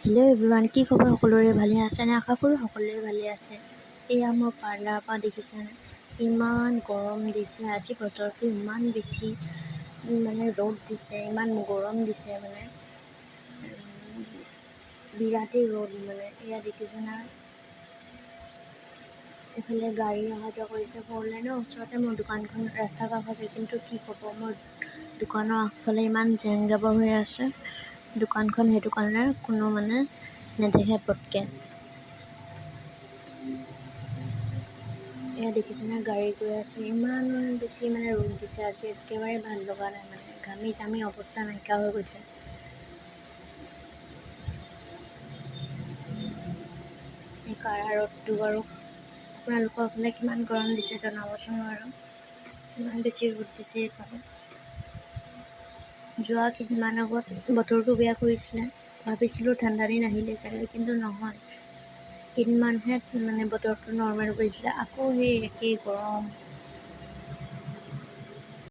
Hello' everyone, কি খবৰ? সকলোৰে ভালে আছেনে? আশা কৰোঁ সকলোৰে ভালে আছে। এয়া মোৰ পাৰ্লাৰৰ পৰা দেখিছেনে, ইমান গৰম দিছে আজি। বতৰটো ইমান বেছি ৰ'দ দিছে, ইমান গৰম দিছে বিৰাটেই ৰ'দ এয়া দেখিছেনে। এইফালে গাড়ী অহা যোৱা কৰিছে, 4 লাইনৰ ওচৰতে মোৰ দোকানখন ৰাস্তা কাষতে। কিন্তু কি ক'ব, মোৰ দোকানৰ আগফালে ইমান জেং জাবৰ হৈ আছে দোকানখন, সেইটো কাৰণে কোনো নেদেখে পটকে। এয়া দেখিছেনে, গাড়ী গৈ আছে, ইমান বেছি ৰ'দ দিছে আজি। একেবাৰে ভাল লগা নাই, ঘামি জামি অৱস্থা নাইকিয়া হৈ গৈছে। এই কাঢ়া ৰ'দটো বাৰু আপোনালোকৰ ফালে কিমান গৰম দিছে জনাবচোন বাৰু। ইমান বেছি ৰ'দ দিছে এইফালে। যোৱা কেইদিনমান আগত বতৰটো বেয়া কৰিছিলে, ভাবিছিলোঁ ঠাণ্ডা দিন আহিলে চাগে, কিন্তু নহয়। কেইদিনমানহে বতৰটো নৰ্মেল কৰিছিলে, আকৌ সেই একেই গৰম।